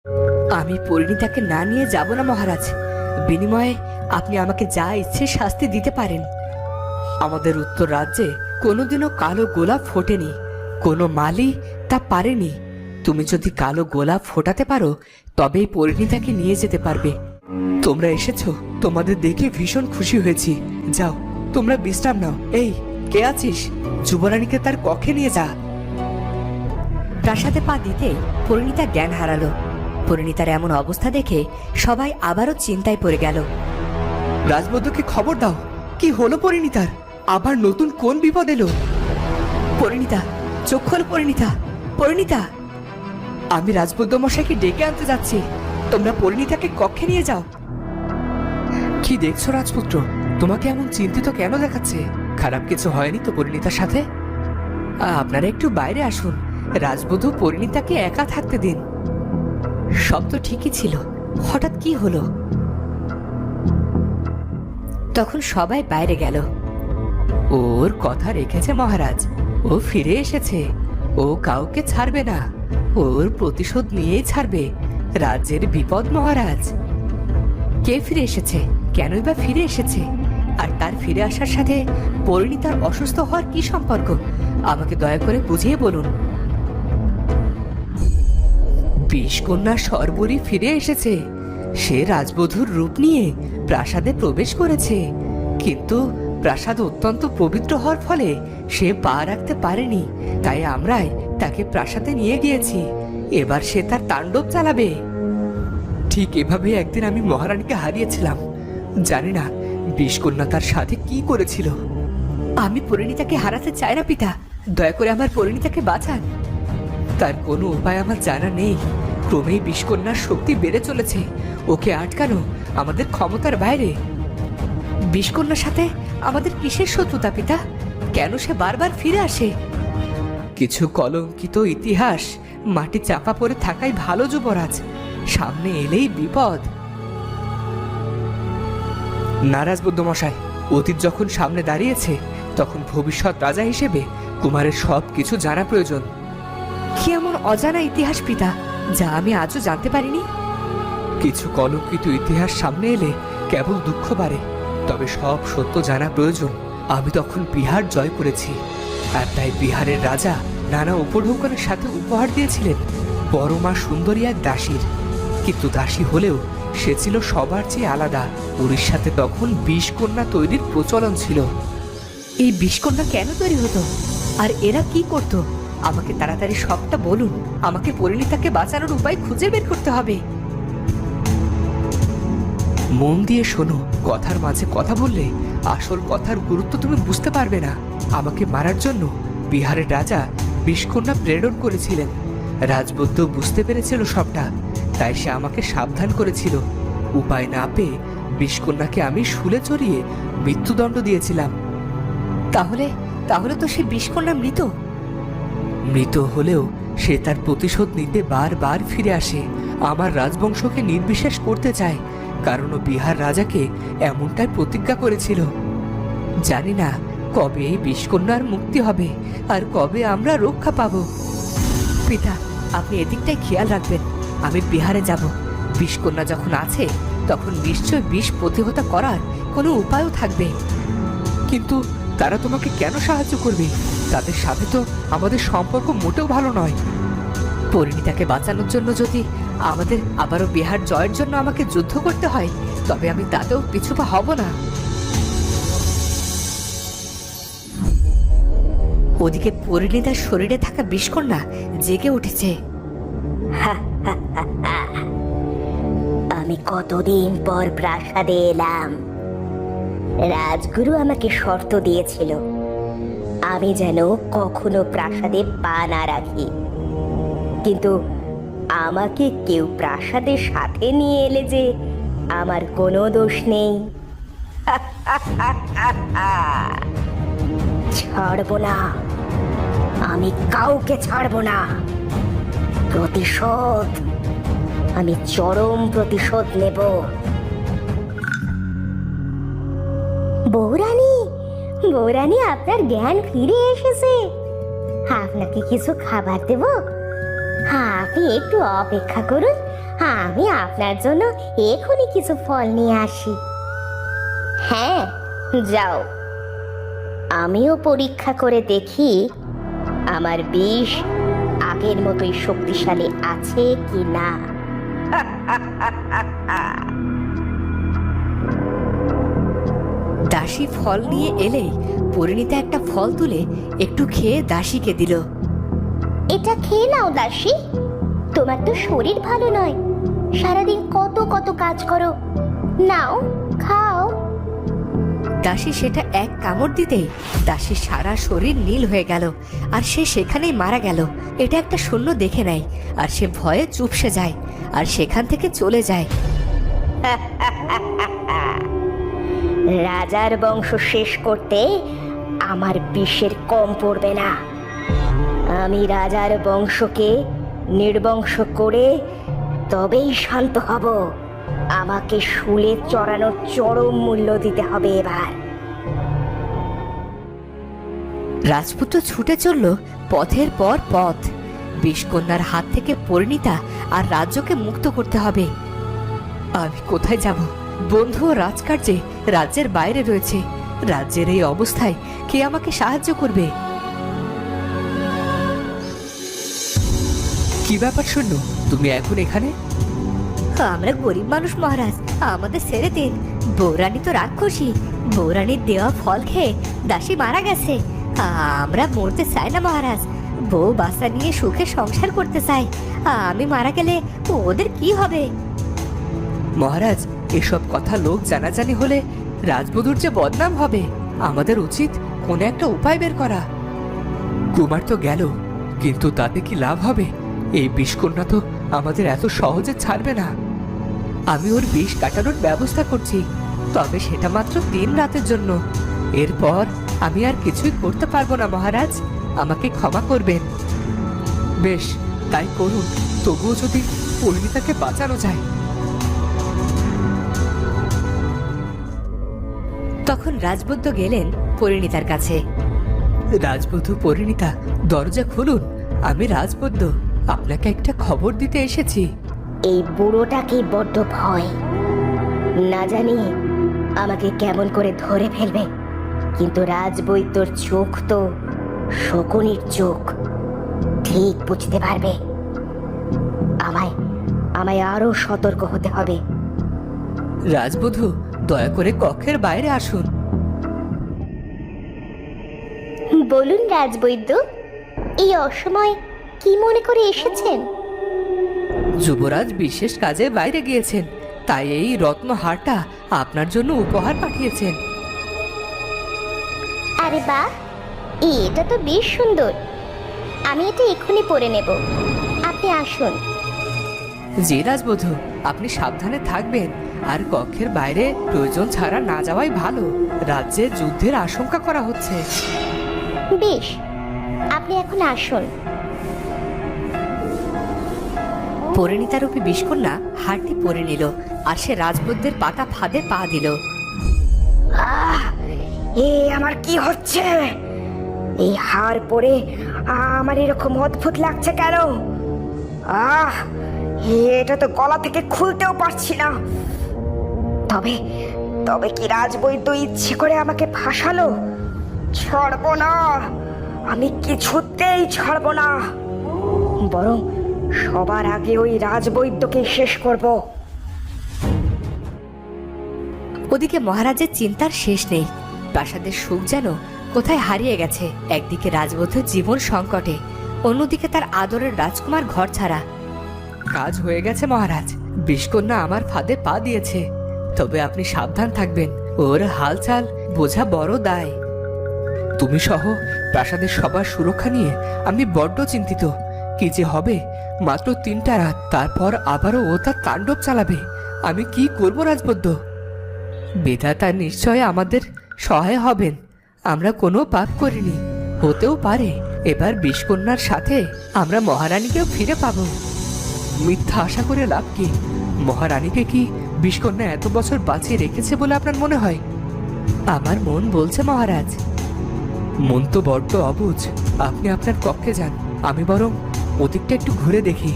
আমি পরিণীতাকে না নিয়ে যাব না মহারাজ। বিনিময়ে আপনি আমাকে যা ইচ্ছে শাস্তি দিতে পারেন। আমাদের উত্তর রাজ্যে কোনোদিনও কালো গোলাপ ফোটেনি, কোনো মালি তা পারেনি। তুমি যদি কালো গোলাপ ফোটাতে পারো তবেই পরিণীতাকে নিয়ে যেতে পারবে। তোমরা এসেছো, তোমাদের দেখে ভীষণ খুশি হয়েছি। যাও, তোমরা বিশ্রাম নাও। এই, কে আছিস? যুবরানীকে তার কক্ষে নিয়ে যা। প্রাসাদে পা দিতে পরিণীতা জ্ঞান হারালো। পরিণীতার এমন অবস্থা দেখে সবাই আবারও চিন্তায় পড়ে গেল। রাজবধূকে খবর দাও, কি হলো পরিণীতার? আবার নতুন কোন বিপদ এলো? পরিণীতা, চোখ খোল পরিণীতা, পরিণীতা। আমি রাজবধূ মশাইকে ডেকে আনতে যাচ্ছি, তোমরা পরিণীতাকে কক্ষে নিয়ে যাও। কি দেখছো রাজপুত্র? তোমাকে এমন চিন্তিত কেন দেখাচ্ছে? খারাপ কিছু হয়নি তো পরিণীতার সাথে? আপনারা একটু বাইরে আসুন, রাজবধূ পরিণীতাকে একা থাকতে দিন। সব তো ঠিকই ছিল, হঠাৎ কি হলো? তখন সবাই বাইরে গেল। ওর কথা রেখেছে মহারাজ, ও ফিরে এসেছে। ও কাউকে ছাড়বে না, ওর প্রতিশোধ নিয়েই ছাড়বে। রাজ্যের বিপদ মহারাজ। কে ফিরে এসেছে? কেনই বা ফিরে এসেছে? আর তার ফিরে আসার সাথে পরিণীতার অসুস্থ হওয়ার কি সম্পর্ক? আমাকে দয়া করে বুঝিয়ে বলুন। বিষকন্যা সর্বরী ফিরে এসেছে। সে রাজবধূর রূপ নিয়ে প্রাসাদে প্রবেশ করেছে, কিন্তু প্রাসাদ অত্যন্ত পবিত্র হওয়ার ফলে সে পা রাখতে পারেনি। তাই আমরাই তাকে প্রাসাদে নিয়ে গিয়েছি। এবার সে তার তাণ্ডব চালাবে। ঠিক এভাবে একদিন আমি মহারানীকে হারিয়েছিলাম। জানি না বিষকন্যা তার সাথে কি করেছিল। আমি পরিণীতাকে হারাতে চাই না পিতা, দয়া করে আমার পরিণীতাকে বাঁচান। তার কোনো উপায় আমার জানা নেই। ক্রমেই বিষকন্যার শক্তি বেড়ে চলেছে। ওকে আটকানো আমাদের ক্ষমতার বাইরে। বিষকন্যার সাথে আমাদের কিসের শত্রুতা পিতা? কেন সে বারবার ফিরে আসে? কিছু কলঙ্কিত ইতিহাস মাটি চাপা পড়ে থাকাই ভালো যুবরাজ, সামনে এলেই বিপদ। নারাজ বুদ্ধমশাই, অতীত যখন সামনে দাঁড়িয়েছে তখন ভবিষ্যৎ রাজা হিসেবে কুমারের সব কিছু জানা প্রয়োজন। কি এমন অজানা ইতিহাস পিতা, যা আমি আজও জানতে পারিনি? কিছু কলঙ্কিত ইতিহাস সামনে এলে কেবল দুঃখ বাড়ে, তবে সব সত্য জানা প্রয়োজন। আমি তখন বিহার জয় করেছি, আর তাই বিহারের রাজা নানা উপঢৌকনের সাথে উপহার দিয়েছিলেন বড় মা সুন্দরী এক দাসীর। কিন্তু দাসী হলেও সে ছিল সবার চেয়ে আলাদা। উড়িষ্যাতে তখন বিষকন্যা তৈরির প্রচলন ছিল। এই বিষকন্যা কেন তৈরি হতো, আর এরা কি করতো? আমাকে তাড়াতাড়ি সবটা বলুন। আমাকে পরিণীতাকে বাঁচানোর উপায় খুঁজে বের করতে হবে। মন দিয়ে শোনো, কথার মাঝে কথা বললে আসল কথার গুরুত্ব তুমি বুঝতে পারবে না। আমাকে মারার জন্য বিহারের রাজা বিষকন্যা প্রেরণ করেছিলেন। রাজবদ্ধ বুঝতে পেরেছিল সবটা, তাই সে আমাকে সাবধান করেছিল। উপায় না পেয়ে বিষকন্যাকে আমি শুলে চড়িয়ে মৃত্যুদণ্ড দিয়েছিলাম। তাহলে তাহলে তো সে বিষকন্যা মৃত। মৃত হলেও সে তার প্রতিশোধ নিতে বারবার ফিরে আসে। আমার রাজবংশকে নির্বিশেষ করতে চায়, কারণ ও বিহার রাজাকে এমনটাই প্রতিজ্ঞা করেছিল। জানি না কবে এই বিষকন্যার মুক্তি হবে, আর কবে আমরা রক্ষা পাব। পিতা, আপনি এদিকটাই খেয়াল রাখবেন। আমি বিহারে যাব। বিষকন্যা যখন আছে তখন নিশ্চয় বিষ প্রতিহত করার কোনো উপায়ও থাকবে। কিন্তু তারা তোমাকে কেন সাহায্য করবে? তাদের সাথে তো আমাদের সম্পর্ক মোটেও ভালো নয়। পরিণীতাকে বাঁচানোর জন্য যদি আমাদের আবারও বিহার জয়ের জন্য আমাকে যুদ্ধ করতে হয়, তবে আমি তাতেও পিছুপা হব না। ওদিকে পরিণীতার শরীরে থাকা বিষকন্যা জেগে উঠেছে। আমি কতদিন পর প্রাসাদে এলাম। রাজগুরু আমাকে শর্ত দিয়েছিল আমি যেন কখনো প্রাসাদে পা না রাখি, কিন্তু আমাকে কেউ প্রাসাদের সাথে নিয়ে এলে যে আমার কোনো দোষ নেই। ছাড়বো না, আমি কাউকে ছাড়বো না। প্রতিশোধ, আমি চরম প্রতিশোধ নেব। বৌরানী, বৌরানী, আপনার জ্ঞান ফিরে এসেছে। আপনাকে কিছু খাবার দেব? হ্যাঁ, আপনি একটু অপেক্ষা করুন, আমি আপনার জন্য এখনই কিছু ফল নিয়ে আসি। হ্যাঁ, যাও। আমিও পরীক্ষা করে দেখি আমার বিষ আগের মতোই শক্তিশালী আছে কি না। দাসী ফল নিয়ে এলেই পরিণীতা একটা ফল তুলে একটু খেয়ে দাসীকে দিল। এটা খেয়ে নাও দাসী, তোমার তো শরীর ভালো নয়, সারাদিন কত কত কাজ করো, নাও খাও। দাসী সেটা এক কামড় দিতেই দাসীর সারা শরীর নীল হয়ে গেল, আর সে সেখানেই মারা গেল। এটা একটা শূন্য দেখে নেয়, আর সে ভয়ে চুপসে যায় আর সেখান থেকে চলে যায়। রাজার বংশ শেষ করতে আমার বিষের কম পড়বে না। আমি রাজার বংশকে নির্বংশ করে তবেই শান্ত হব। আমাকে শুলে চড়ানোর চরম মূল্য দিতে হবে এবার। রাজপুত্র ছুটে চলল পথের পর পথ। বিষকন্যার হাত থেকে পরিণীতা আর রাজ্যকে মুক্ত করতে হবে। আমি কোথায় যাব? বন্ধু ও রাজকার্যে রাজ্যের বাইরে রয়েছে। রাজ্যের এই অবস্থায় কে আমাকে সাহায্য করবে? কি ব্যাপার শূন্য, তুমি এখন এখানে? আমরা গরিব মানুষ মহারাজ, আমাদের ছেড়ে দিন। বৌরানী তো রাক্ষসী, বৌরানীর দেওয়া ফল খেয়ে দাসী মারা গেছে। আমরা মরতে চাই না মহারাজ, বউ বাচ্চা নিয়ে সুখে সংসার করতে চাই। আমি মারা গেলে ওদের কি হবে? মহারাজ, এসব কথা লোক জানাজানি হলে রাজবধূর যে বদনাম হবে। আমাদের উচিত কোনো একটা উপায় বের করা। কুমার তো গেল, কিন্তু তাতে কি লাভ হবে? এই বিষকন্যা তো আমাদের এত সহজে ছাড়বে না। আমি ওর বিষ কাটানোর ব্যবস্থা করছি, তবে সেটা মাত্র 3 রাতের জন্য। এরপর আমি আর কিছুই করতে পারবো না মহারাজ, আমাকে ক্ষমা করবেন। বেশ, তাই করুন, তবুও যদি পরিণীতাকে বাঁচানো যায়। তখন রাজবৈদ্য গেলেন পরিণীতার কাছে। রাজবধূ পরিণীতা, দরজা খুলুন। আমি রাজবৈদ্য আপনাকে একটা খবর দিতে এসেছি। এই বুড়োটাকে বড্ড ভয়, না জানি আমাকে কেমন করে ধরে ফেলবে। কিন্তু রাজবৈদ্যর চোখ তো শকুনির চোখ, ঠিক বুঝতে পারবে। আমায় আমায় আরো সতর্ক হতে হবে। রাজবধূ, দয়া করে কক্ষের বাইরে আসুন। বলুন রাজবৈদ্য, এই অসময় কি মনে করে এসেছেন? যুবরাজ বিশেষ কাজে বাইরে গিয়েছেন, তাই এই রত্নহারটা আপনার জন্য উপহার পাঠিয়েছেন। আরে বাহ, এটা তো বেশ সুন্দর। আমি এটা এক্ষুনি পরে নেব। আপনি আসুন। জি রাজবধূ, আপনি সাবধানে থাকবেন, আর কক্ষের বাইরে প্রয়োজন ছাড়া না যাওয়াই ভালো। রাজ্যে যুদ্ধের আশঙ্কা করা হচ্ছে। বেশ, আপনি এখন আসুন। পরিণীতারূপী বিষকন্যা হারটি পরে নিল, আর সে রাজবৈদ্যের পাতা ফাঁদে পা দিল। এ আমার কি হচ্ছে? এই হার পরে আমার এরকম অদ্ভুত লাগছে কেন? এটা তো গলা থেকে খুলতেও পারছি না। তবে তবে কি রাজবৈদ্য ইচ্ছে করে আমাকে ফাঁসালো? ছাড়বো না, আমি কিছুতেই ছাড়বো না। বরং সবার আগে ওই রাজবৈদ্যকে শেষ করব। ওদিকে মহারাজের চিন্তার শেষ নেই। প্রাসাদের সুখ যেন কোথায় হারিয়ে গেছে। একদিকে রাজবধূর জীবন সংকটে, অন্যদিকে তার আদরের রাজকুমার ঘর ছাড়া। কাজ হয়ে গেছে মহারাজ, বিষকন্যা আমার ফাঁদে পা দিয়েছে। তবে আপনি সাবধান থাকবেন, ওর হালচাল বোঝা বড় দায়। তুমি সহ প্রাসাদের সবার সুরক্ষা নিয়ে আমি বড্ড চিন্তিত। কি যে হবে? মাত্র 3টা রাত, তারপর আবারও ও তার তাণ্ডব চালাবে। আমি কি করব রাজবৈদ্য? বিধাতা নিশ্চয় আমাদের সহায় হবেন। আমরা কোনো পাপ করিনি, হতেও পারে এবার বিষকন্যার সাথে আমরা মহারানীকেও ফিরে পাবো। মিথ্যা আশা করে লাভ কি? মহারানীকে কি বিষকন্যা এত বছর বাঁচিয়ে রেখেছে বলে আপনার মনে হয়? আমার মন বলছে মহারাজ। মন তো বড্ড অবুঝ। আপনি আপনার কক্ষে যান, আমি বরং ওদিকটা একটু ঘুরে দেখি।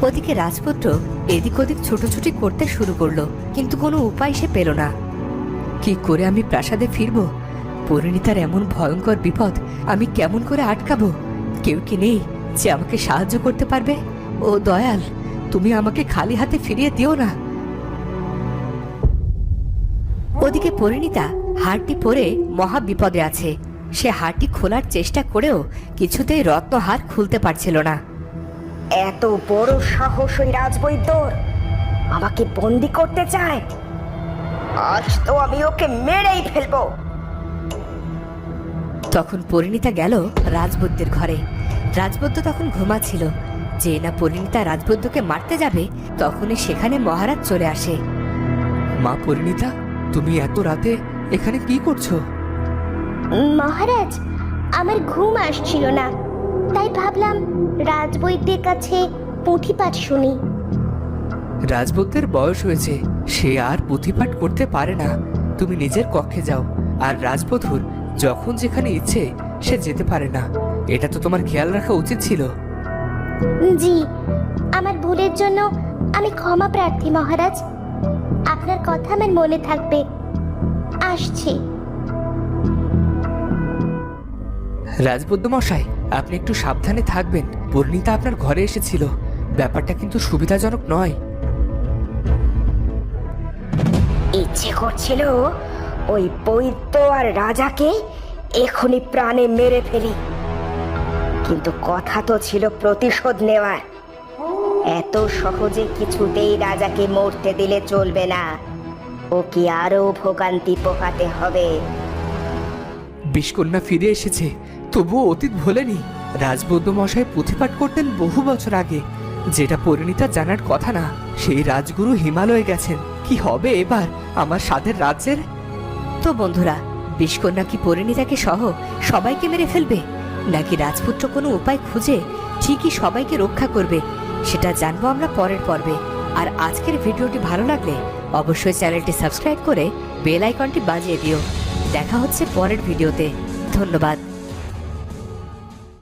ওদিকে রাজপুত্র এদিক ওদিক ছোটাছুটি করতে শুরু করলো, কিন্তু কোনো উপায় সে পেল না। কি করে আমি প্রাসাদে ফিরবো? পরিণীতার এমন ভয়ঙ্কর বিপদ আমি কেমন করে আটকাবো? কেউ কি নেই যে আমাকে সাহায্য করতে পারবে? ও দয়াল, তুমি আমাকে খালি হাতে ফিরিয়ে দিও না। ওদিকে পরিণীতা হারটি পরে মহা বিপদে আছে। সে হারটি খোলার চেষ্টা করেও কিছুতেই রত্নহার খুলতে পারছিল না। এত বড় সাহস ওই রাজবৈদ্যর! আমাকে বন্দি করতে চায়। আজ তো আমি ওকে মেরেই ফেলবো। তখন পরিণীতা গেল রাজবৈদ্যের ঘরে। রাজবৈদ্য তখন ঘুমাচ্ছিল। যে না পরিণীতা রাজবৈদ্যকে মারতে যাবে, তখনই সেখানে মহারাজ চলে আসে। মা পরিণীতা, তুমি এত রাতে এখানে কি করছো? মহারাজ, আমার ঘুম আসছিল না, তাই ভাবলাম রাজবৈদ্যের কাছে পুঁথিপাঠ শুনি। রাজবৈদ্যের বয়স হয়েছে, সে আর পুঁথিপাঠ করতে পারে না। তুমি নিজের কক্ষে যাও। আর রাজবধূর যখন যেখানে ইচ্ছে সে যেতে পারে না, এটা তো তোমার খেয়াল রাখা উচিত ছিল। জি, আমার ভুলের জন্য আমি ক্ষমা প্রার্থী মহারাজ। আপনার কথা আমার মনে থাকবে। আসছি। রাজবৈদ্য মশাই, আপনি একটু সাবধানে থাকবেন। পরিণীতা আপনার ঘরে এসেছিল, ব্যাপারটা কিন্তু সুবিধাজনক নয়। ইচ্ছে করছিল ওই বৈদ্য আর রাজাকে এখনই প্রাণে মেরে ফেলি, কিন্তু কথা তো ছিল প্রতিশোধ নেওয়ার। এত সহজে কিছুতেই রাজাকে মরতে দিলে চলবে না, ওকে আরো ভোগান্তি পোহাতে হবে। বিষকন্যা ফিরে এসেছে, তবুও অতীত ভোলেনি। রাজবৈদ্য মশাই পুঁথিপাঠ করতেন বহু বছর আগে, যেটা পরিণীতা জানার কথা না। সেই রাজগুরু হিমালয়ে গেছেন। কি হবে এবার আমার সাধের রাজ্যের? তো বন্ধুরা, বিষকন্যা কি পরিণীতাকে সহ সবাইকে মেরে ফেলবে, নাকি রাজপুত্র কোনো উপায় খুঁজে ঠিকই সবাইকে রক্ষা করবে? সেটা জানবো আমরা পরের পর্বে। আর আজকের ভিডিওটি ভালো লাগলে অবশ্যই চ্যানেলটি সাবস্ক্রাইব করে বেল আইকনটি বাজিয়ে দিও। দেখা হচ্ছে পরের ভিডিওতে। ধন্যবাদ।